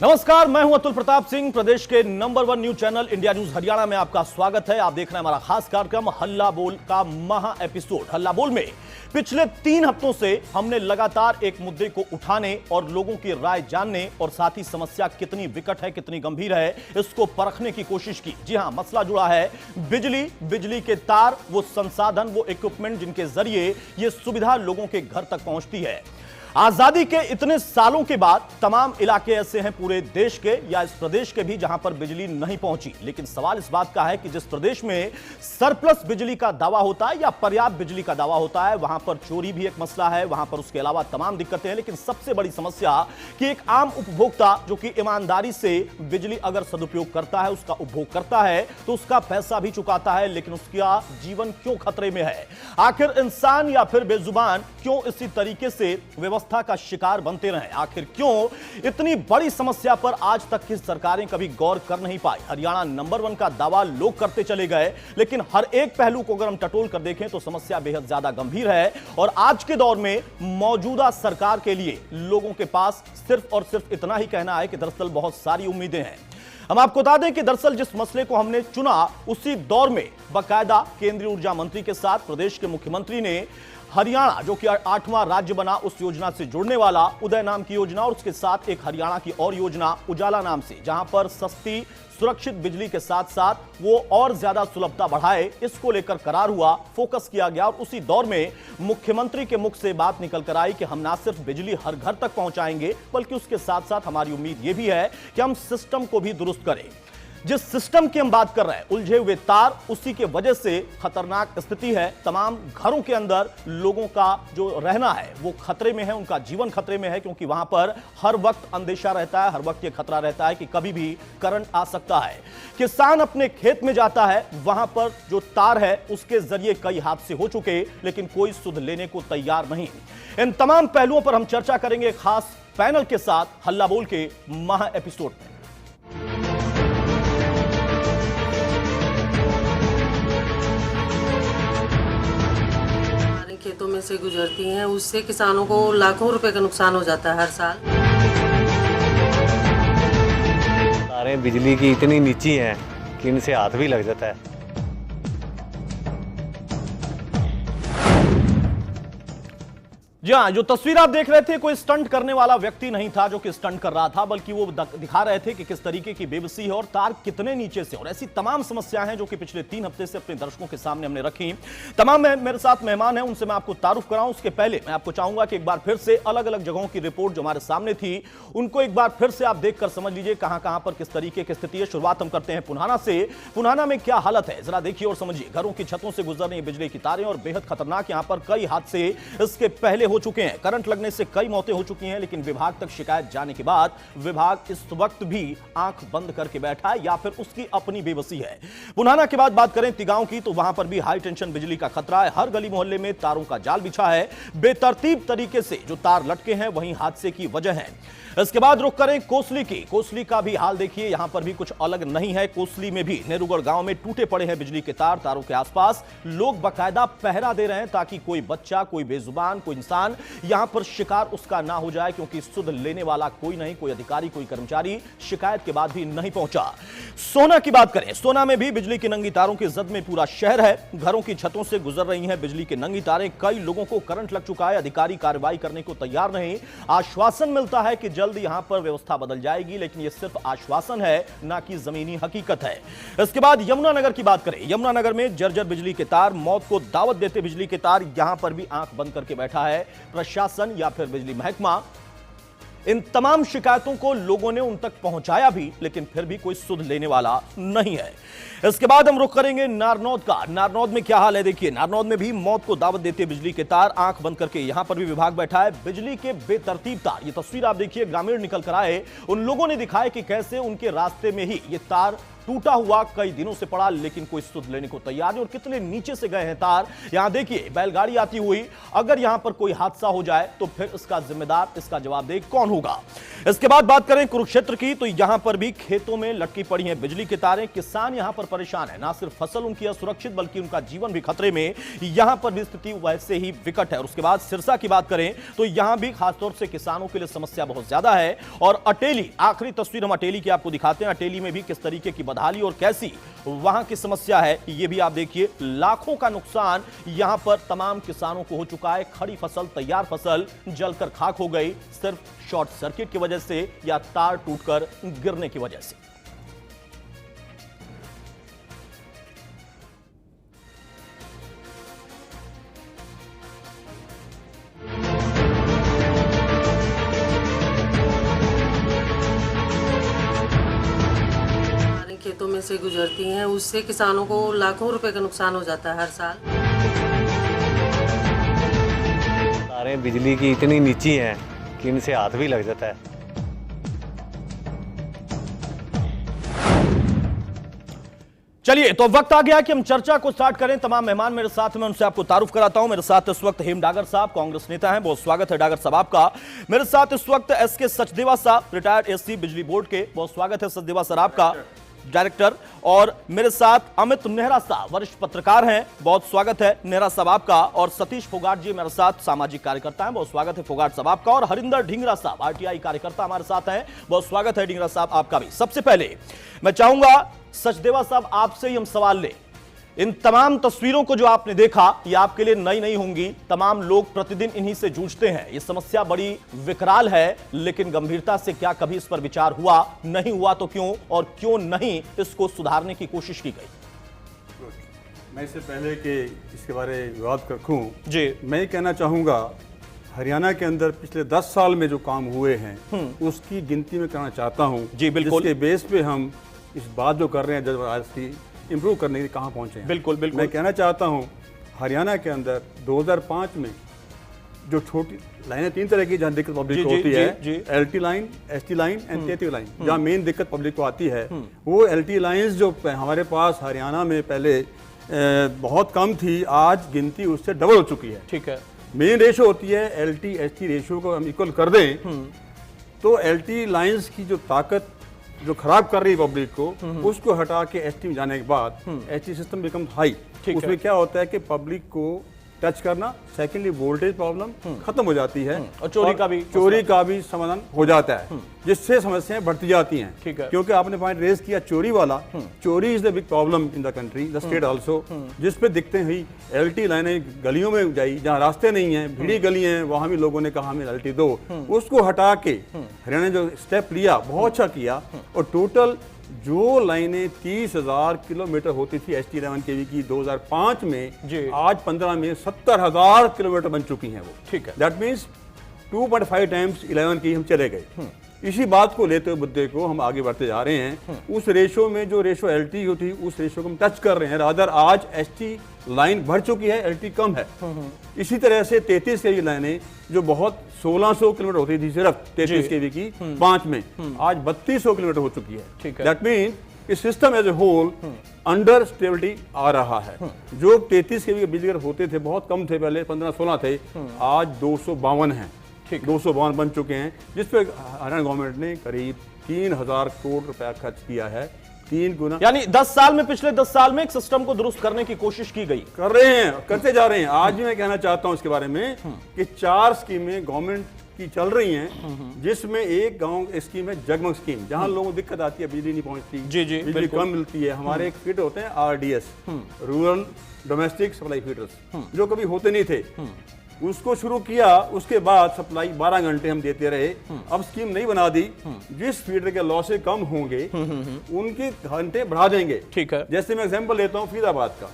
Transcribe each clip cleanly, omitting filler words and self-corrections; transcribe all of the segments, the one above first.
नमस्कार, मैं हूं अतुल प्रताप सिंह। प्रदेश के number 1 news channel India news Haryana में आपका स्वागत है। आप देख रहे हैं हमारा खास कार्यक्रम हल्ला बोल का महा एपिसोड। हल्ला बोल में पिछले 3 हफ्तों से हमने लगातार एक मुद्दे को उठाने और लोगों की राय जानने और साथ ही समस्या कितनी विकट है, कितनी गंभीर है, इसको परखने की कोशिश की। जी हां, मसला जुड़ा है बिजली के तार, वो संसाधन, वो इक्विपमेंट जिनके जरिए ये सुविधा लोगों के घर तक पहुंचती है। आजादी के इतने सालों के बाद तमाम इलाके ऐसे हैं पूरे देश के या इस प्रदेश के भी जहां पर बिजली नहीं पहुंची। लेकिन सवाल इस बात का है कि जिस प्रदेश में सरप्लस बिजली का दावा होता है या पर्याप्त बिजली का दावा होता है, वहां पर चोरी भी एक मसला है, वहां पर उसके अलावा तमाम दिक्कतें हैं। लेकिन सबसे बड़ी समस्या कि एक आम उपभोक्ता जो कि ईमानदारी से बिजली अगर सदुपयोग करता है, उसका उपभोग करता है, तो उसका पैसा भी चुकाता है, लेकिन उसका जीवन क्यों खतरे में है? आखिर इंसान या फिर बेजुबान क्यों इसी तरीके से व्यवस्था का शिकार बनते रहे? आखिर क्यों इतनी बड़ी समस्या पर आज तक की सरकारें कभी गौर कर नहीं पाई? हरियाणा नंबर 1 का दावा लोग करते चले गए, लेकिन हर एक पहलू को अगर हम टटोल कर देखें तो समस्या बेहद ज्यादा गंभीर है। और आज के दौर में मौजूदा सरकार के लिए लोगों के पास सिर्फ और सिर्फ इतना ही कहना है कि दरअसल बहुत सारी उम्मीदें हैं। हम आपको बता दें कि दरअसल जिस मसले को हमने चुना, उसी दौर में बाकायदा केंद्रीय ऊर्जा मंत्री के साथ प्रदेश के मुख्यमंत्री ने हरियाणा, जो कि 8वां राज्य बना, उस योजना से जुड़ने वाला उदय नाम की योजना और उसके साथ एक हरियाणा की और योजना उजाला नाम से, जहां पर सस्ती सुरक्षित बिजली के साथ साथ वो और ज्यादा सुलभता बढ़ाए, इसको लेकर करार हुआ, फोकस किया गया। और उसी दौर में मुख्यमंत्री के मुख से बात निकल कर आई कि हम ना सिर्फ बिजली हर घर तक पहुंचाएंगे, बल्कि उसके साथ साथ हमारी उम्मीद ये भी है कि हम सिस्टम को भी दुरुस्त करें। जिस सिस्टम की हम बात कर रहे हैं, उलझे हुए तार, उसी के वजह से खतरनाक स्थिति है। तमाम घरों के अंदर लोगों का जो रहना है वो खतरे में है, उनका जीवन खतरे में है, क्योंकि वहां पर हर वक्त अंदेशा रहता है, हर वक्त ये खतरा रहता है कि कभी भी करंट आ सकता है। किसान अपने खेत में जाता है, वहां पर जो तार है उसके जरिए कई हादसे हो चुके, लेकिन कोई सुध लेने को तैयार नहीं। इन तमाम पहलुओं पर हम चर्चा करेंगे खास पैनल के साथ हल्ला बोल के महा एपिसोड में। खेतों में से गुजरती हैं, उससे किसानों को लाखों रुपए का नुकसान हो जाता है हर साल। तारें बिजली की इतनी नीची हैं कि इनसे हाथ भी लग जाता है। जी हाँ, जो तस्वीर आप देख रहे थे, कोई स्टंट करने वाला व्यक्ति नहीं था जो कि स्टंट कर रहा था, बल्कि वो दिखा रहे थे कि किस तरीके की बेबसी है और तार कितने नीचे से। और ऐसी तमाम समस्याएं हैं जो कि पिछले 3 हफ्ते से अपने दर्शकों के सामने हमने रखी। तमाम मेरे साथ मेहमान हैं, उनसे मैं आपको तारुफ कराऊं। उसके पहले मैं आपको चाहूंगा कि एक बार फिर से अलग अलग जगहों की रिपोर्ट जो हमारे सामने थी, उनको एक बार फिर से आप देखकर समझ लीजिए कहां कहां पर किस तरीके की स्थिति है। शुरुआत हम करते हैं पुनाना से। पुनाना में क्या हालत है जरा देखिए और समझिए। घरों की छतों से गुजर रही बिजली की तारें और बेहद खतरनाक यहां पर कई हादसे इसके पहले हो चुके हैं। करंट लगने से कई मौतें हो चुकी हैं, लेकिन विभाग तक शिकायत जाने के बाद विभाग इस वक्त भी आंख बंद करके बैठा है या फिर उसकी अपनी बेबसी है। पुनाना के बाद बात करें तिगांव की, तो वहां पर भी हाई टेंशन बिजली का खतरा है। हर गली मोहल्ले में तारों का जाल बिछा है। बेतरतीब तरीके से जो तार लटके हैं वहीं हादसे की वजह है। इसके बाद रुक करें कोसली की। कोसली का भी हाल देखिए, यहां पर भी कुछ अलग नहीं है। कोसली में भी नेरुगढ़ गांव में टूटे पड़े हैं बिजली के तार। तारों के आसपास लोग बाकायदा पहरा दे रहे हैं ताकि कोई बच्चा, कोई बेजुबान, कोई इंसान यहां पर शिकार उसका ना हो जाए, क्योंकि सुध लेने वाला कोई नहीं, कोई अधिकारी, कोई कर्मचारी शिकायत के बाद भी नहीं पहुंचा। सोना की बात करें, सोना में भी बिजली की नंगी तारों की जद में पूरा शहर है। घरों की छतों से गुजर रही हैं बिजली की नंगी तारें। कई लोगों को करंट लग चुका है, अधिकारी कार्रवाई करने को तैयार नहीं। आश्वासन मिलता है कि जल्द यहां पर व्यवस्था बदल जाएगी, लेकिन यह सिर्फ आश्वासन है, ना कि जमीनी हकीकत है। इसके बाद यमुनानगर की बात करें, यमुनानगर में जर्जर बिजली के तार, मौत को दावत देते बिजली के तार, यहां पर भी आंख बंद करके बैठा है प्रशासन या फिर बिजली महकमा। इन तमाम शिकायतों को लोगों ने उन तक पहुंचाया भी, लेकिन फिर भी कोई सुध लेने वाला नहीं है। इसके बाद हम रुख करेंगे नारनौद का। नारनौद में क्या हाल है देखिए। नारनौद में भी मौत को दावत देते बिजली के तार, आंख बंद करके यहां पर भी विभाग बैठा है। बिजली के बेतरतीब तार, ये तस्वीर आप देखिए, ग्रामीण निकल कर आए, उन लोगों ने दिखाया कि कैसे उनके रास्ते में ही ये तार टूटा हुआ कई दिनों से पड़ा, लेकिन कोई सुध लेने को तैयार नहीं। और कितने नीचे से गए हैं तार, यहां देखिए बैलगाड़ी आती हुई। अगर यहां पर कोई हादसा हो जाए तो फिर इसका जिम्मेदार, इसका जवाबदेह कौन होगा? इसके बाद बात करें कुरुक्षेत्र की, तो यहां पर भी खेतों में लटकी पड़ी हैं बिजली की तारें। किसान यहां पर परेशान है, ना सिर्फ फसल उनकी असुरक्षित बल्कि उनका जीवन भी खतरे में। यहां पर भी स्थिति वैसे ही विकट है। और उसके बाद सिरसा की बात करें तो यहां भी खासतौर से किसानों के लिए समस्या बहुत ज्यादा है। और अटेली, आखिरी तस्वीर हम अटेली की आपको दिखाते हैं। अटेली में भी किस तरीके की बदहाली और कैसी वहां की समस्या है, ये भी आप देखिए। लाखों का नुकसान यहां पर तमाम किसानों को हो चुका है। खड़ी फसल, तैयार फसल जलकर खाक हो गई, सिर्फ शॉर्ट सर्किट की वजह से या तार टूटकर गिरने की वजह से। खेतों में से गुजरती हैं, उससे किसानों को लाखों रुपए का नुकसान हो जाता है हर साल। तारें बिजली की इतनी नीची हैं कि इनसे हाथ भी लग जाता है। चलिए, तो वक्त आ गया कि हम चर्चा को स्टार्ट करें। तमाम मेहमान मेरे साथ में, उनसे आपको तारुफ कराता हूं। मेरे साथ इस वक्त हेम डागर साहब, कांग्रेस नेता हैं, बहुत स्वागत है डागर साहब आपका। मेरे साथ इस वक्त एसके सचदेवा साहब, रिटायर्ड एससी बिजली बोर्ड के, बहुत स्वागत है सचदेवा सर आपका, डायरेक्टर। और मेरे साथ अमित नेहरा साहब, वरिष्ठ पत्रकार हैं, बहुत स्वागत है नेहरा साहब आपका। और सतीश फोगाट जी मेरे साथ, सामाजिक कार्यकर्ता हैं, बहुत स्वागत है फोगाट साहब आपका। और हरिंदर ढींगरा साहब, आरटीआई कार्यकर्ता हमारे साथ हैं, बहुत स्वागत है ढींगरा साहब आपका भी। सबसे पहले मैं चाहूंगा सचदेवा साहब आपसे ही हम सवाल लें। इन तमाम तस्वीरों को जो आपने देखा, ये आपके लिए नई नहीं होंगी। तमाम लोग प्रतिदिन इन्हीं से जूझते हैं। ये समस्या बड़ी विकराल है, लेकिन गंभीरता से क्या कभी इस पर विचार हुआ? नहीं हुआ तो क्यों, और क्यों नहीं इसको सुधारने की कोशिश की गई? मैं इससे पहले कि इसके बारे में विवाद रखूं जी, मैं ये कहना चाहूँगा, हरियाणा के अंदर पिछले 10 साल में जो काम हुए हैं उसकी गिनती में करना चाहता हूँ। जी, बिल्कुल। जिसके बेस पे हम इस बात जो कर रहे हैं, जब आज की इम्प्रूव करने के कहाँ पहुँचे हैं। बिल्कुल बिल्कुल। मैं कहना चाहता हूँ, हरियाणा के अंदर 2005 में जो छोटी लाइनें, 3 तरह की जहाँ दिक्कत पब्लिक को होती है, LT line, ST line and TT line, जहाँ मेन दिक्कत पब्लिक को आती है, वो LT लाइन्स जो हमारे पास हरियाणा में पहले बहुत कम थी, आज गिनती उससे डबल हो चुकी है। ठीक है। मेन रेशो होती है LT ST रेशो को हम इक्वल कर दें तो LT लाइन्स की जो ताकत जो खराब कर रही है पब्लिक को, उसको हटा के ST में जाने के बाद ST सिस्टम बिकम हाई। उसमें क्या होता है कि पब्लिक को टच करना, सेकेंडली वोल्टेज प्रॉब्लम खत्म हो जाती है, और चोरी का भी समाधान हो जाता है, जिससे समस्याएं बढ़ती जाती हैं। ठीक है। क्योंकि आपने पॉइंट रेज किया चोरी वाला, चोरी is the big problem in the country, the state also, जिस पे दिखते ही LT लाइनें गलियों में जाई, जहाँ रास्ते नहीं है, भीड़ी गली हैं, वहां भी लोगों ने कहा हमें LT दो। उसको हटा के हरियाणा ने जो स्टेप लिया, बहुत अच्छा किया। और टोटल जो लाइनें 30,000 किलोमीटर होती थी ST 11 kV की 2005 में, आज 15 में 70,000 किलोमीटर बन चुकी हैं वो। ठीक है। दैट मीन्स 2.5 टाइम्स 11 की हम चले गए। इसी बात को लेते हुए मुद्दे को हम आगे बढ़ते जा रहे हैं। उस रेशो में जो रेशो LT होती, उस रेशो को हम टच कर रहे हैं। रादर आज ST लाइन बढ़ चुकी है, LT कम है। इसी तरह से 33 kV लाइनें जो बहुत 1600 किलोमीटर होती थी सिर्फ 33 kV की 5 में, आज 3200 किलोमीटर हो चुकी है। दैट मीन इस system as a whole under stability आ रहा है। जो 33 kV के बिजली होते थे, बहुत कम थे पहले, 15-16 थे, आज 252 हैं। 252 बन चुके हैं, जिस पे हरियाणा गवर्नमेंट ने करीब 3000 करोड़ रुपया खर्च किया है, 3 गुना। यानी 10 साल में, पिछले 10 साल में एक सिस्टम को दुरुस्त करने की कोशिश की गई। कर रहे हैं, करते जा रहे हैं। आज भी मैं कहना चाहता हूं इसके बारे में कि 4 स्कीमें गवर्नमेंट की चल रही हैं, जिसमें एक गांव स्कीम है जगमग स्कीम, जहां लोगों को दिक्कत आती है, बिजली नहीं पहुंचती, जी, बिजली कम मिलती है। हमारे एक फीडर होते हैं RDS, rural domestic supply feeders, जो कभी होते नहीं थे, उसको शुरू किया। उसके बाद सप्लाई 12 घंटे हम देते रहे। अब स्कीम नहीं बना दी, जिस फीडर के लॉसेज कम होंगे उनके घंटे बढ़ा देंगे। ठीक है। जैसे मैं एग्जांपल लेता हूँ फरीदाबाद का,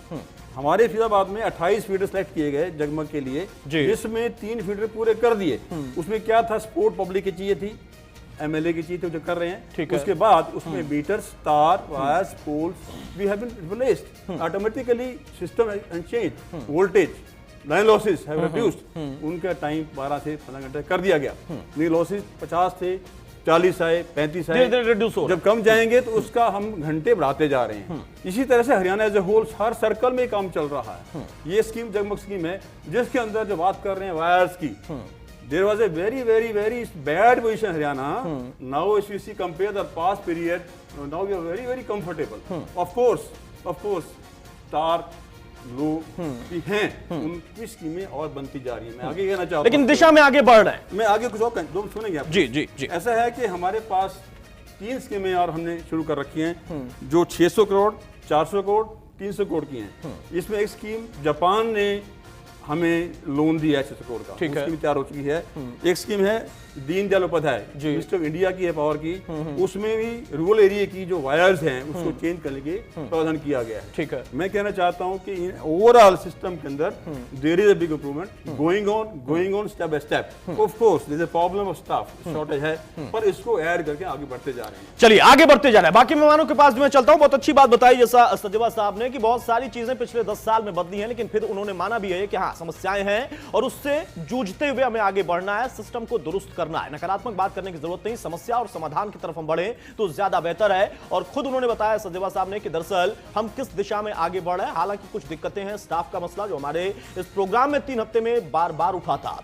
हमारे फरीदाबाद में 28 फीडर सेलेक्ट किए गए जगमग के लिए, जिसमें 3 फीडर पूरे कर दिए। उसमें क्या था, सपोर्ट पब्लिक की चाहिए थी, MLA की चाहिए थी, जो कर रहे हैं। उसके बाद उसमें बीटर्स, तार, wires, poles we have been replaced automatically, system and change, voltage, line losses have reduced. उनका टाइम 12 से 15 घंटे कर दिया गया। ये लॉसेस 50 थे, 40 आए, 35 आए, धीरे-धीरे रिड्यूस हो रहा जब कम जाएंगे तो उसका हम घंटे बढ़ाते जा रहे हैं। इसी तरह से हरियाणा एज ए होल हर सर्कल में काम चल रहा है। ये स्कीम जगमग स्कीम है जिसके अंदर जो बात कर रहे हैं वायर्स की, there was a very very very bad position Haryana. Now if you see compare the past period, now we are very very comfortable. Of course तार लो भी हैं, उनकी स्कीमें और बनती जा रही है। मैं आगे कहना चाहता हूं, लेकिन दिशा में आगे बढ़ रहे हैं। मैं आगे कुछ और दो सुनेंगे आप। जी जी जी। ऐसा है कि हमारे पास 3 स्कीमें और हमने शुरू कर रखी हैं जो 600 करोड़, 400 करोड़, 300 करोड़ की हैं। इसमें एक स्कीम जापान ने हमें लोन दिया है 600 करोड़ का, ठीक है। स्कीम तैयार हो चुकी है। एक स्कीम है Deendayal Upadhyaya, minister of India की है पावर की, उसमें भी रूरल एरिया की जो वायर्स हैं उसको चेंज करने के प्रावधान किया गया है। ठीक है। मैं कहना चाहता हूं कि ओवरऑल सिस्टम के अंदर there is a big improvement going on step by step. Of course there is a problem of staff shortage है, पर इसको ऐड करके आगे बढ़ते जा रहे हैं। चलिए आगे बढ़ते जा रहे हैं। बाकी मेहमानों के पास भी मैं चलता हूं। बहुत अच्छी बात बताई जैसा सचदेवा साहब ने कि बहुत सारी चीजें पिछले 10 साल में बदली हैं, लेकिन फिर उन्होंने माना भी है कि हाँ समस्याएं हैं और उससे जूझते हुए हमें आगे बढ़ना है, सिस्टम को दुरुस्त करना है। नकारात्मक बात करने की जरूरत नहीं, समस्या और समाधान की तरफ हम बढ़े तो ज्यादा बेहतर है। और खुद उन्होंने बताया सचदेवा साहब ने कि दरअसल हम किस दिशा में आगे बढ़ रहे हैं। हालांकि कुछ दिक्कतें हैं, स्टाफ का मसला जो हमारे इस प्रोग्राम में 3 हफ्ते में बार बार उठा था।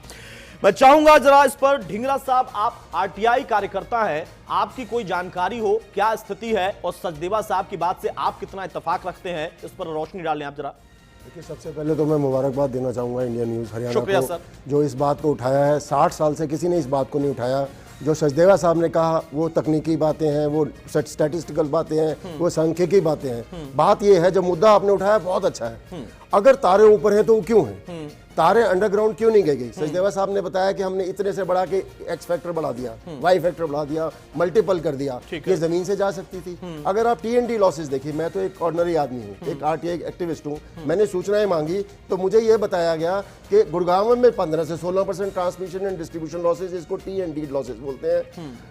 मैं चाहूंगा जरा इस पर ढींगरा साहब, आप आरटीआई कार्यकर्ता हैं, आपकी कोई जानकारी हो, क्या स्थिति है और सचदेवा साहब की बात से आप कितना इत्तेफाक रखते हैं, इस पर रोशनी डालें आप जरा। देखिए, सबसे पहले तो मैं मुबारकबाद देना चाहूँगा इंडियन न्यूज़ हरियाणा शुक्रिया को, सर। जो इस बात को उठाया है। 60 साल से किसी ने इस बात को नहीं उठाया। जो सचदेवा साहब ने कहा वो तकनीकी बातें हैं, वो स्टैटिस्टिकल बातें हैं, वो सांख्यिकी बातें हैं। बात ये है, जो मुद्दा आपने उठाया बहुत अच्छा है। अगर तारे ऊपर हैं तो वो क्यों हैं? तारे अंडरग्राउंड क्यों नहीं गई? सचदेवा साहब ने बताया कि हमने इतने से बढ़ा के एक्स फैक्टर बढ़ा दिया, वाई फैक्टर बढ़ा दिया, मल्टीपल कर दिया। ये जमीन से जा सकती थी। अगर आप टीएनडी लॉसेस देखिए, मैं तो एक ऑर्डिनरी आदमी हूँ, एक आरटीआई एक्टिविस्ट हूँ। मैंने सूचनाएं मांगी तो मुझे ये बताया गया कि गुड़गांव में 15 से 16% ट्रांसमिशन एंड डिस्ट्रीब्यूशन लॉसेज, इसको टीएनडी लॉसेज बोलते हैं।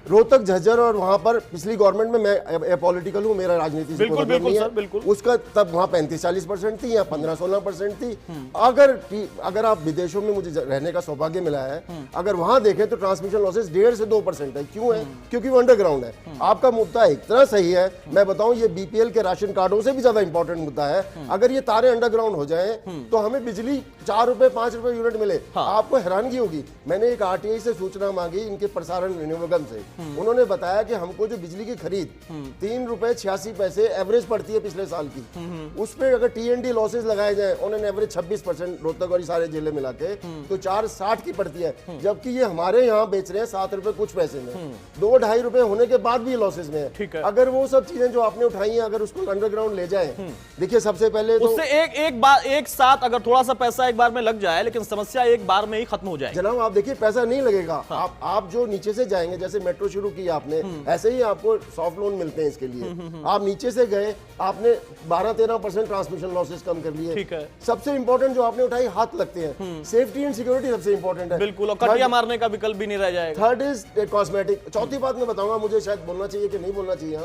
रोहतक, झज्जर और वहां पर पिछली गवर्नमेंट में, मैं पॉलिटिकल हूँ, मेरा राजनीति से कोई मतलब नहीं है, उसका तब वहां 35-40% थी या 15-16% थी। अगर आप विदेशों में, मुझे रहने का सौभाग्य मिला है, अगर वहां देखें तो ट्रांसमिशन लॉसेज 1.5 से 2% है। क्यों है? क्योंकि वो अंडरग्राउंड है। आपका मुद्दा इतना सही है, मैं बताऊं ये बीपीएल के राशन कार्डों से भी ज्यादा इंपॉर्टेंट मुद्दा है। अगर ये तारे अंडरग्राउंड हो जाएं तो हमें बिजली 4 रुपए 5 रुपए यूनिट मिले। आपको हैरानगी होगी, मैंने एक आरटीआई से सूचना मांगी, इनके प्रसारण निगम से। उन्होंने बताया कि हमको जो बिजली की खरीद 3 रुपए 86 पैसे एवरेज पड़ती है पिछले साल की, उस पर अगर टीएनडी लॉसेज लगाए जाए, उन्होंने एवरेज 26% रोहतक और सारे जिले मिला के, तो 4.60 की पड़ती है। जबकि ये हमारे यहाँ बेच रहे हैं 7 रुपए कुछ पैसे में, 2-2.5 रुपए होने के बाद भी लॉसेज में है। अगर वो सब चीजें जो आपने उठाई हैं, अगर उसको अंडरग्राउंड ले जाए, देखिए सबसे पहले तो उससे एक साथ अगर थोड़ा सा पैसा एक बार में लग जाए, लेकिन समस्या एक बार में ही खत्म हो जाए। जनाब आप देखिए, पैसा नहीं लगेगा। आप जो नीचे से जाएंगे, जैसे मेट्रो शुरू की आपने, ऐसे ही आपको सॉफ्ट लोन मिलते हैं इसके लिए। आप नीचे से गए, आपने 12-13% ट्रांसमिशन लॉसेज कम कर लिए। ठीक है। सबसे इंपॉर्टेंट जो आपने उठाई, हाथ लगते हैं, सेफ्टी एंड सिक्योरिटी सबसे इंपॉर्टेंट है। बिल्कुल, और कटिया मारने का विकल्प भी नहीं रह जाएगा। Third is cosmetic. चौथी बात मैं बताऊंगा, मुझे शायद बोलना चाहिए कि नहीं बोलना चाहिए।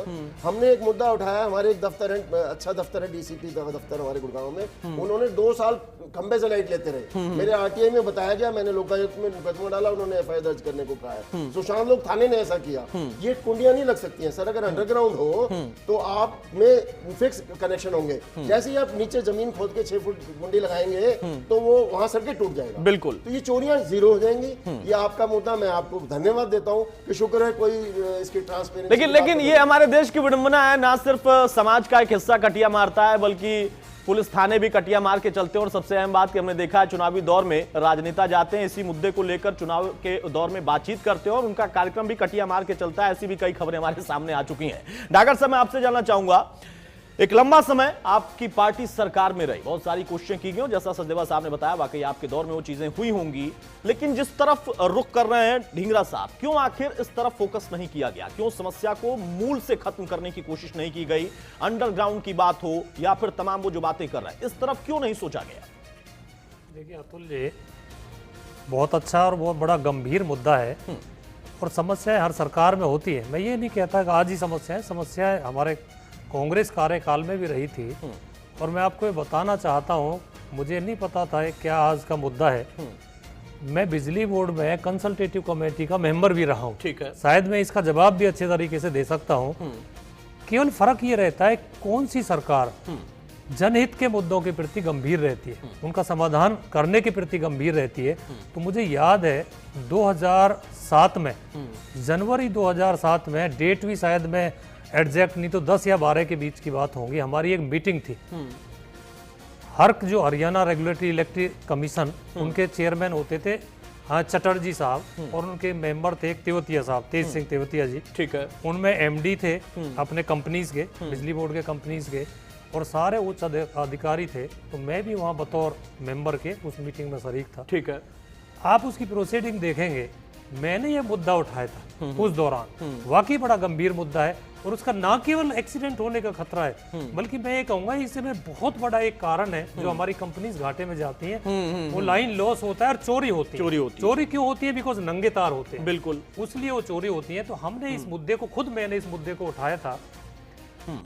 हमने एक मुद्दा उठाया, हमारे एक दफ्तर है, अच्छा दफ्तर है, डीसीपी दफ्तर हमारे गुड़गांव में, उन्होंने 2 साल खंबे से लाइट लेते रहे। मेरे आरटीआई में बताया गया, मैंने लोकायुक्त में मुकदमा डाला, उन्होंने एफआईआर दर्ज करने को कहा है। सुशांत लोग थाने ने ऐसा किया। ये कुंडियां नहीं लग सकती हैं सर। अगर अंडरग्राउंड हो तो आप में फिक्स कनेक्शन होंगे। जैसे ही आप नीचे जमीन खोद के 6 फुट कुंडी लगाएंगे तो वो वहां सर्किट टूट जाएगा। बिल्कुल। तो ये चोरियां जीरो हो जाएंगी। ये आपका मुद्दा, मैं आपको धन्यवाद देता हूं कि शुक्र है कोई इसकी ट्रांसपेरेंसी। लेकिन ये हमारे देश की विडंबना है, ना सिर्फ समाज का एक हिस्सा कटिया मारता है, बल्कि पुलिस थाने भी कटिया मार के चलते हैं। और सबसे अहम बात कि हमने देखा है, चुनावी दौर में राजनेता जाते हैं, इसी मुद्दे को लेकर चुनाव के दौर में बातचीत करते हैं और उनका कार्यक्रम भी कटिया मार के चलता है। ऐसी भी कई खबरें हमारे सामने आ चुकी हैं। डागर साहब, मैं आपसे जानना चाहूंगा, एक लंबा समय आपकी पार्टी सरकार में रही, बहुत सारी कोशिशें की गई, जैसा सचदेवा साहब ने बताया, वाकई आपके दौर में वो चीजें हुई होंगी। लेकिन जिस तरफ रुख कर रहे हैं ढींगरा साहब, क्यों आखिर इस तरफ फोकस नहीं किया गया? क्यों समस्या को मूल से खत्म करने की कोशिश नहीं की गई? अंडरग्राउंड की बात हो या फिर तमाम वो जो बातें कर रहे हैं, इस तरफ क्यों नहीं सोचा गया? देखिए अतुल जी, बहुत अच्छा और बहुत बड़ा गंभीर मुद्दा है और समस्याएं हर सरकार में होती है। मैं ये नहीं कहता कि आज ही समस्याएं हमारे कांग्रेस कार्यकाल में भी रही थी। और मैं आपको ये बताना चाहता हूँ, मुझे नहीं पता था क्या आज का मुद्दा है, मैं बिजली बोर्ड में कंसल्टेटिव कमेटी का मेंबर भी रहा हूँ। ठीक है। शायद मैं इसका जवाब भी अच्छे तरीके से दे सकता हूँ। केवल फर्क ये रहता है कौन सी सरकार जनहित के मुद्दों के प्रति गंभीर रहती है, उनका समाधान करने के प्रति गंभीर रहती है। तो मुझे याद है 2007 में, जनवरी 2007 में, डेट भी शायद मैं एग्जैक्ट नहीं तो 10 या 12 के बीच की बात होगी, हमारी एक मीटिंग थी। हर्क जो हरियाणा रेगुलेटरी इलेक्ट्रिक कमीशन, उनके चेयरमैन होते थे हाँ चटर्जी साहब, और उनके मेंबर थे तेवतिया साहब, तेज सिंह तेवतिया जी। ठीक है। उनमें एमडी थे अपने कंपनीज के, बिजली बोर्ड के कंपनीज के, और सारे उच्च अधिकारी थे। तो मैं भी वहाँ बतौर मेंबर के उस मीटिंग में शरीक था। ठीक है। आप उसकी प्रोसीडिंग देखेंगे, मैंने ये मुद्दा उठाया था उस दौरान। वाकई बड़ा गंभीर मुद्दा है, और उसका ना केवल एक्सीडेंट होने का खतरा है, बल्कि मैं ये कहूंगा इसमें बहुत बड़ा एक कारण है जो हमारी कंपनीज घाटे में जाती हैं, वो लाइन लॉस होता है और चोरी होती है। चोरी क्यों होती है? बिकॉज नंगे तार होते हैं, बिल्कुल, उसलिए वो चोरी होती है। तो हमने इस मुद्दे को, खुद मैंने इस मुद्दे को उठाया था,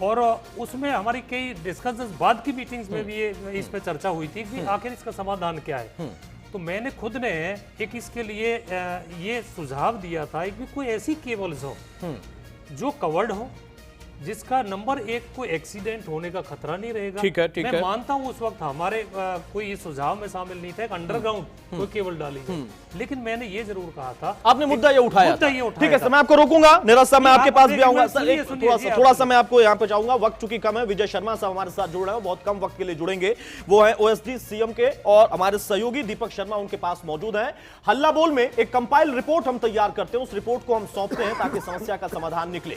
और उसमें हमारी कई डिस्कशंस बाद की मीटिंग्स में भी इस पे चर्चा हुई थी कि आखिर इसका समाधान क्या है। तो मैंने खुद ने एक इसके लिए ये सुझाव दिया था कि कोई ऐसी केबल्स हो जो कवर्ड हो, जिसका नंबर 1 कोई एक्सीडेंट होने का खतरा नहीं रहेगा। ठीक है, ठीक मैं है। मानता हूं उस वक्त हमारे कोई इस सुझाव में शामिल नहीं था एक अंडरग्राउंड कोई केबल डाली है। लेकिन मैंने ये जरूर कहा था, आपने मुद्दा ये उठाया मुद्दा था। ये उठाया ठीक है था। सर, मैं आपको रोकूंगा, नीरज साहब मैं आपके पास भी आऊंगा। सर सुनिए, एक सुनिए, थोड़ा सा मैं आपको यहाँ पे जाऊंगा, वक्त चूंकि कम है। विजय शर्मा साहब हमारे साथ जुड़ रहे हैं, बहुत कम वक्त के लिए जुड़ेंगे। वो है ओएसडी सीएम के, और हमारे सहयोगी दीपक शर्मा उनके पास मौजूद हैं। हल्ला बोल में एक कंपाइल रिपोर्ट हम तैयार करते हैं, उस रिपोर्ट को हम सौंपते हैं ताकि समस्या का समाधान निकले।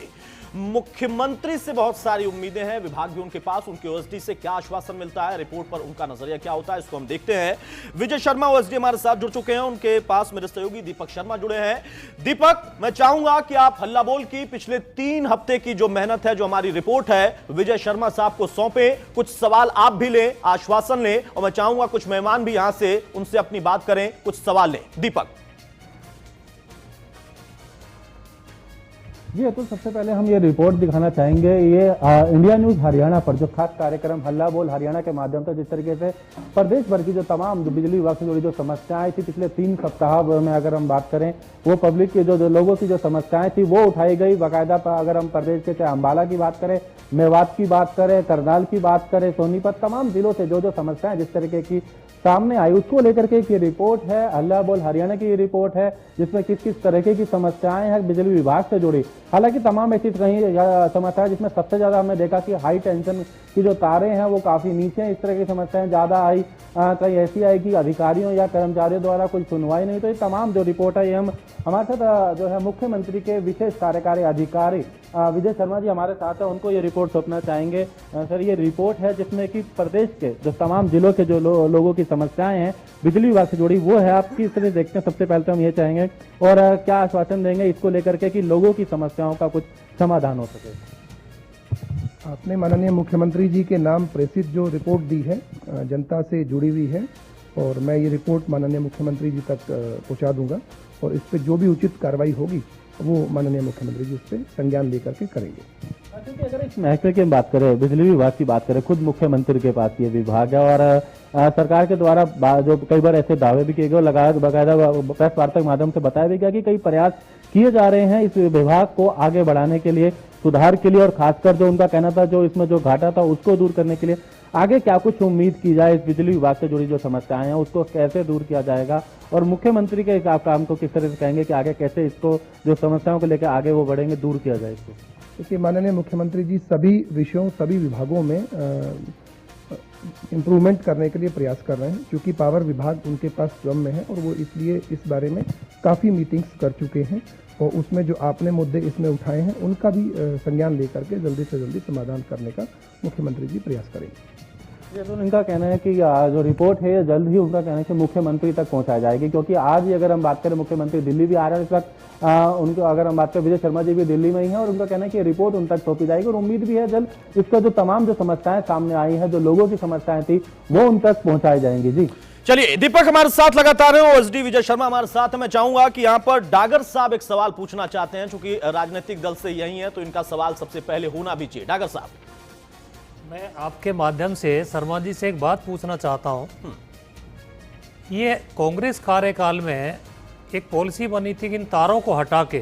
मुख्यमंत्री से बहुत सारी उम्मीदें हैं, विभाग भी उनके पास, उनके ओएसडी से क्या आश्वासन मिलता है, रिपोर्ट पर उनका नजरिया क्या होता है, इसको हम देखते हैं। विजय शर्मा ओएसडी हमारे साथ जुड़ चुके हैं, उनके पास मेरे सहयोगी दीपक शर्मा जुड़े हैं। दीपक, मैं चाहूंगा कि आप हल्ला बोल की पिछले 3 हफ्ते की जो मेहनत है, जो हमारी रिपोर्ट है, विजय शर्मा साहब को सौंपे। कुछ सवाल आप भी लें, आश्वासन लें, और मैं चाहूंगा कुछ मेहमान भी यहां से उनसे अपनी बात करें, कुछ सवाल लें। दीपक जी अतुल, सबसे पहले हम ये रिपोर्ट दिखाना चाहेंगे। ये इंडिया न्यूज हरियाणा पर जो खास कार्यक्रम हल्ला बोल हरियाणा के माध्यम से जिस तरीके से प्रदेश भर की जो तमाम जो बिजली विभाग से जुड़ी जो समस्याएं थी पिछले 3 सप्ताह में अगर हम बात करें, वो पब्लिक की जो लोगों की जो समस्याएं थी वो उठाई गई बाकायदा। अगर हम प्रदेश के चाहे अम्बाला की बात करें, मेवात की बात करें, करनाल की बात करें, सोनीपत, तमाम जिलों से जो समस्याएं जिस तरीके की सामने आई, उसको लेकर के एक ये रिपोर्ट है। हल्ला बोल हरियाणा की ये रिपोर्ट है जिसमें किस किस तरीके की समस्याएं हैं बिजली विभाग से जुड़ी। हालांकि तमाम ऐसी कहीं समस्या है जिसमें सबसे ज्यादा हमने देखा कि हाई टेंशन की जो तारें हैं वो काफी नीचे हैं। इस तरह की समस्याएं ज्यादा आई, कहीं ऐसी आई कि अधिकारियों या कर्मचारियों द्वारा कोई सुनवाई नहीं। तो ये तमाम जो रिपोर्ट है, ये हम हमारे साथ जो है मुख्यमंत्री के विशेष कार्यकारी अधिकारी विजय शर्मा जी हमारे साथ है, उनको ये रिपोर्ट सौंपना चाहेंगे। सर, ये रिपोर्ट है जिसमें कि प्रदेश के जो तमाम जिलों के जो लोगों की समस्याएं हैं बिजली विभाग से जुड़ी, वो है। आप किस तरह देखते हैं? सबसे पहले तो हम ये चाहेंगे, और क्या आश्वासन देंगे इसको लेकर के कि लोगों की समस्याओं का कुछ समाधान हो सके? आपने माननीय मुख्यमंत्री जी के नाम प्रेषित जो रिपोर्ट दी है जनता से जुड़ी हुई है, और मैं ये रिपोर्ट माननीय मुख्यमंत्री जी तक पहुंचा दूंगा, और इस पर जो भी उचित कार्रवाई होगी वो माननीय मुख्यमंत्री जी उस पर संज्ञान लेकर के करेंगे। क्योंकि अगर इस महकमे की बात करें, बिजली विभाग की बात करें, खुद मुख्यमंत्री के पास ये विभाग है, और सरकार के द्वारा जो कई बार ऐसे दावे भी किए गए, लगाया बाकायदा प्रेस वार्ता के माध्यम से बताया भी गया कि कई प्रयास किए जा रहे हैं इस विभाग को आगे बढ़ाने के लिए, सुधार के लिए, और खासकर जो उनका कहना था जो इसमें जो घाटा था उसको दूर करने के लिए आगे क्या कुछ उम्मीद की जाए, इस बिजली विभाग से जुड़ी जो समस्याएं हैं उसको कैसे दूर किया जाएगा, और मुख्यमंत्री के हिसाब काम को किस तरह से कहेंगे कि आगे कैसे इसको जो समस्याओं को लेकर आगे वो बढ़ेंगे, दूर किया जाए इसको? देखिए, माननीय मुख्यमंत्री जी सभी विषयों, सभी विभागों में इम्प्रूवमेंट करने के लिए प्रयास कर रहे हैं, क्योंकि पावर विभाग उनके पास स्वयं में है, और वो इसलिए इस बारे में काफ़ी मीटिंग्स कर चुके हैं, और उसमें जो आपने मुद्दे इसमें उठाए हैं उनका भी संज्ञान लेकर के जल्दी से जल्दी समाधान करने का मुख्यमंत्री जी प्रयास करेंगे। ये तो इनका कहना है कि जो रिपोर्ट है जल्द ही उनका कहना है कि मुख्यमंत्री तक पहुंचाई जाएगी, क्योंकि आज ही अगर हम बात करें मुख्यमंत्री दिल्ली भी आ रहे हैं इस वक्त, उनको अगर हम बात करें विजय शर्मा जी भी दिल्ली में ही हैं, और उनका कहना है कि रिपोर्ट उन तक सौंपी जाएगी, और उम्मीद भी है जल्द इसका जो तमाम जो समस्याएं सामने आई हैं, जो लोगों की समस्याएं थी वो उन तक पहुंचाई जाएंगी। जी चलिए, दीपक हमारे साथ लगातार है, ओएसडी विजय शर्मा हमारे साथ है। मैं चाहूंगा कि यहां पर डागर साहब एक सवाल पूछना चाहते हैं, चूंकि राजनीतिक दल से यही है तो इनका सवाल सबसे पहले होना भी चाहिए। डागर साहब, मैं आपके माध्यम से शर्मा जी से एक बात पूछना चाहता हूं ये कांग्रेस कार्यकाल में एक पॉलिसी बनी थी कि इन तारों को हटा के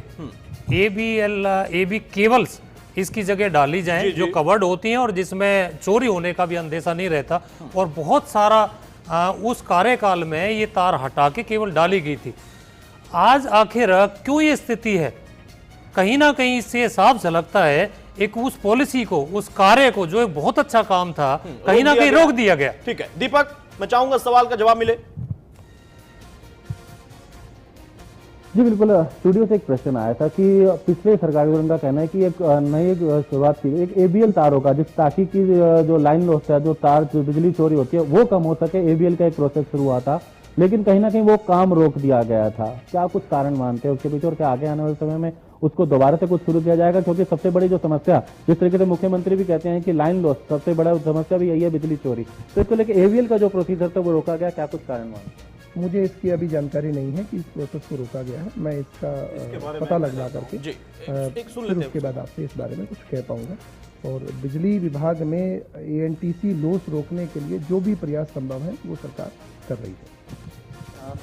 एबी केबल्स इसकी जगह डाली जाएं जो कवर्ड होती हैं और जिसमें चोरी होने का भी अंदेशा नहीं रहता। और बहुत सारा उस कार्यकाल में ये तार हटा के केवल डाली गई थी। आज आखिर क्यों ये स्थिति है? कहीं ना कहीं इससे साफ झलकता है एक उस पॉलिसी को, उस कार्य को जो एक बहुत अच्छा काम था, कहीं ना कहीं रोक दिया गया। ठीक है दीपक, मैं चाहूंगा सवाल का जवाब मिले। जी बिल्कुल, स्टूडियो से एक प्रश्न आया था कि पिछले सरकार का कहना है कि एक नई शुरुआत की एक एबीएल तारों का, जिस ताकि की जो लाइन लॉस है, जो तार जो बिजली चोरी होती है वो कम हो सके, एबीएल का एक प्रोसेस शुरू हुआ था, लेकिन कहीं ना कहीं वो काम रोक दिया गया था। क्या कुछ कारण मानते हैं उसके पीछे और क्या आगे आने वाले समय में उसको दोबारा से कुछ शुरू किया जाएगा? क्योंकि सबसे बड़ी जो समस्या, जिस तरीके से मुख्यमंत्री भी कहते हैं कि लाइन लॉस सबसे बड़ा समस्या भी यही है, बिजली चोरी, तो इसको लेकर एबीएल का जो प्रोसीजर था वो रोका गया, क्या कुछ कारण मानते हैं? मुझे इसकी अभी जानकारी नहीं है कि इस प्रोसेस को रोका गया है। मैं इसका पता लगवा करके फिर उसके बाद आपसे इस बारे में कुछ कह पाऊंगा। और बिजली विभाग में एएनटीसी लॉस रोकने के लिए जो भी प्रयास संभव है वो सरकार कर रही है।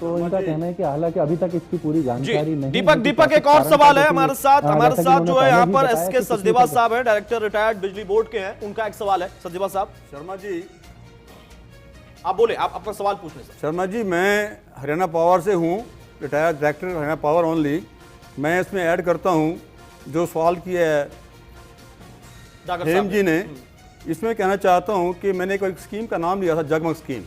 तो इनका कहना है कि हालांकि अभी तक इसकी पूरी जानकारी नहीं। दीपक एक और सवाल है हमारे साथ जो है यहाँ पर एसके सचदेवा साहब है, डायरेक्टर रिटायर्ड बिजली बोर्ड के हैं, उनका एक सवाल है। सचदेवा साहब। शर्मा जी आप बोले, आप अपना सवाल पूछने से। शर्मा जी, मैं हरियाणा पावर से हूँ, retired director Haryana power only. मैं इसमें ऐड करता हूँ जो सवाल किया है हेम जी ने, इसमें कहना चाहता हूँ कि मैंने कोई स्कीम का नाम लिया था, जगमग स्कीम।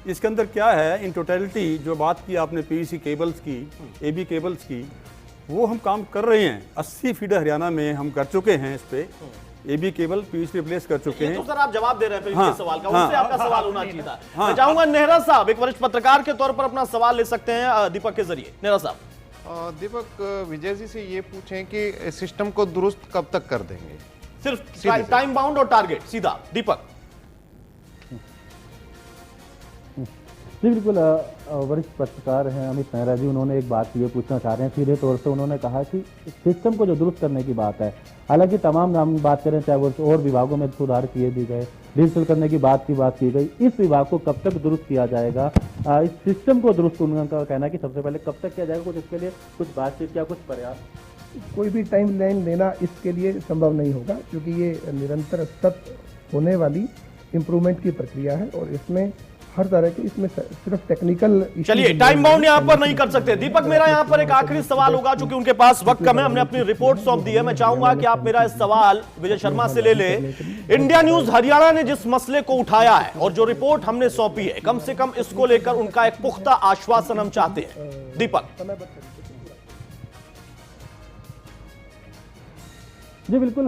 इसके अंदर क्या है, इन टोटलिटी जो बात की आपने पीवीसी केबल्स की, एबी केबल्स की, वो हम काम कर रहे हैं। 80 फीडर हरियाणा में हम कर चुके हैं, इस पे एबी केबल पीवीसी रिप्लेस कर चुके हैं। तो सर आप जवाब दे रहे हैं इनके सवाल का, उनसे आपका सवाल होना चाहिए था। मैं चाहूंगा नेहरा साहब, एक वरिष्ठ पत्रकार के तौर पर अपना सवाल ले सकते हैं दीपक के जरिए। नेहरा साहब। दीपक, विजय जी से ये पूछें कि सिस्टम को दुरुस्त कब तक कर देंगे? सिर्फ टाइम बाउंड और टारगेट, सीधा दीपक। जी बिल्कुल, वरिष्ठ पत्रकार हैं अमित नेहरा जी, उन्होंने एक बात ये पूछना चाह रहे हैं सीधे तौर से। उन्होंने कहा कि सिस्टम को जो दुरुस्त करने की बात है, हालांकि तमाम हम बात करें चाहे वो और विभागों में सुधार किए भी गए, डिजिटल करने की बात की गई, इस विभाग को कब तक दुरुस्त किया जाएगा? इस सिस्टम को दुरुस्त उनका कहना है कि सबसे पहले कब तक किया जाएगा? कुछ इसके लिए कुछ बातचीत या कुछ प्रयास? कोई भी टाइम लाइन लेना इसके लिए संभव नहीं होगा, क्योंकि ये निरंतर सतत होने वाली इम्प्रूवमेंट की प्रक्रिया है और इसमें हर तरह के, इसमें सिर्फ टेक्निकल। चलिए, टाइम बाउंड यहां पर नहीं कर सकते। दीपक, मेरा यहां पर एक आखिरी सवाल होगा, चूंकि उनके पास वक्त कम है, हमने अपनी रिपोर्ट सौंप दी है। मैं चाहूंगा कि आप मेरा इस सवाल विजय शर्मा से ले ले। इंडिया न्यूज हरियाणा ने जिस मसले को उठाया है और जो रिपोर्ट हमने सौंपी है, कम से कम इसको लेकर उनका एक पुख्ता आश्वासन हम चाहते हैं। दीपक। जी बिल्कुल,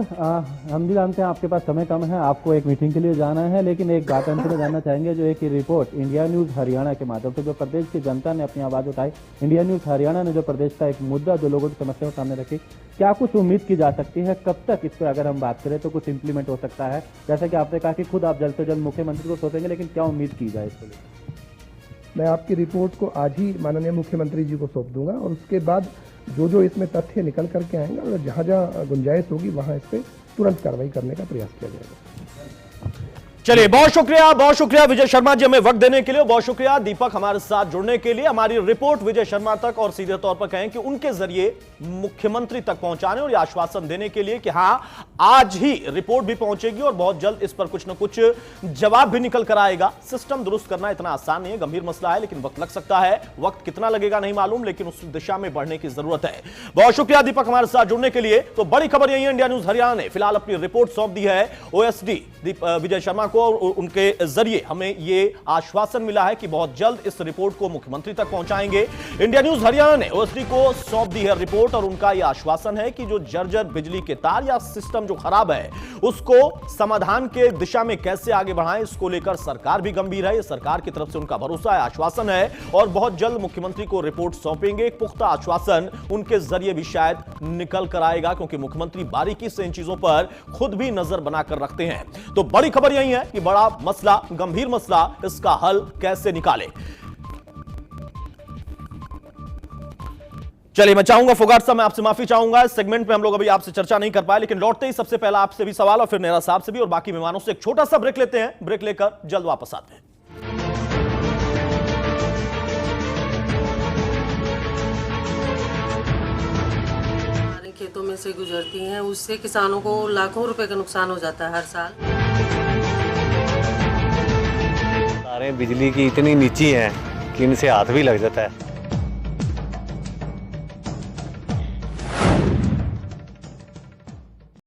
हम भी जानते हैं आपके पास समय कम है, आपको एक मीटिंग के लिए जाना है, लेकिन एक बात अंत में जानना चाहेंगे, जो एक रिपोर्ट इंडिया न्यूज़ हरियाणा के माध्यम से जो प्रदेश की जनता ने अपनी आवाज़ उठाई, इंडिया न्यूज़ हरियाणा ने जो प्रदेश का एक मुद्दा, जो लोगों की समस्या को सामने रखी, क्या कुछ उम्मीद की जा सकती है? कब तक इस पर अगर हम बात करें तो कुछ इंप्लीमेंट हो सकता है? जैसा कि आपने कहा कि खुद आप जल्द से जल्द मुख्यमंत्री को सौंपेंगे, लेकिन क्या उम्मीद की जाए इसको लेकर? मैं आपकी रिपोर्ट को आज ही माननीय मुख्यमंत्री जी को सौंप दूंगा और उसके बाद जो इसमें तथ्य निकल करके आएंगे और जहां जहां गुंजाइश होगी वहां इस पर तुरंत कार्रवाई करने का प्रयास किया जाएगा। चलिए, बहुत शुक्रिया विजय शर्मा जी हमें वक्त देने के लिए, बहुत शुक्रिया दीपक हमारे साथ जुड़ने के लिए। हमारी रिपोर्ट विजय शर्मा तक और सीधे तौर पर कहें कि उनके जरिए मुख्यमंत्री तक पहुंचाने और आश्वासन देने के लिए कि हां, आज ही रिपोर्ट भी पहुंचेगी और बहुत जल्द इस पर कुछ न कुछ जवाब भी निकल कर आएगा। सिस्टम दुरुस्त करना इतना आसान नहीं है, गंभीर मसला है, लेकिन वक्त लग सकता है। वक्त कितना लगेगा नहीं मालूम, लेकिन उस दिशा में बढ़ने की जरूरत है। बहुत शुक्रिया दीपक हमारे साथ जुड़ने के लिए। तो बड़ी खबर यही है, इंडिया न्यूज हरियाणा ने फिलहाल अपनी रिपोर्ट सौंप दी है ओएसडी विजय शर्मा को, और उनके जरिए हमें यह आश्वासन मिला है कि बहुत जल्द इस रिपोर्ट को मुख्यमंत्री तक पहुंचाएंगे। इंडिया न्यूज हरियाणा ने ओएसडी को सौंप दी है रिपोर्ट और उनका यह आश्वासन है कि जो जर्जर बिजली के तार या सिस्टम जो खराब है उसको समाधान के दिशा में कैसे आगे बढ़ाएं, इसको लेकर सरकार भी गंभीर है। यह सरकार की तरफ से उनका भरोसा है, आश्वासन है और बहुत जल्द मुख्यमंत्री को रिपोर्ट सौंपेंगे। एक पुख्ता आश्वासन उनके जरिए भी शायद निकल कर आएगा, क्योंकि मुख्यमंत्री बारीकी से इन चीजों पर खुद भी नजर बनाकर रखते हैं। तो बड़ी खबर यही है कि बड़ा मसला, गंभीर मसला, इसका हल कैसे निकाले। चलिए, मैं चाहूंगा फोगाट साहब, मैं आपसे माफी चाहूंगा, इस सेगमेंट में हम लोग अभी आपसे चर्चा नहीं कर पाए, लेकिन लौटते ही सबसे पहला आपसे भी सवाल और फिर नेहरा साहब से भी और बाकी मेहमानों से एक छोटा सा ब्रेक लेते हैं। ब्रेक लेकर जल्द वापस आते हैं। में से गुजरती हैं, उससे किसानों को लाखों रुपए का नुकसान हो जाता है हर साल। तारें बिजली की इतनी नीची हैं कि इनसे हाथ भी लग जाता है।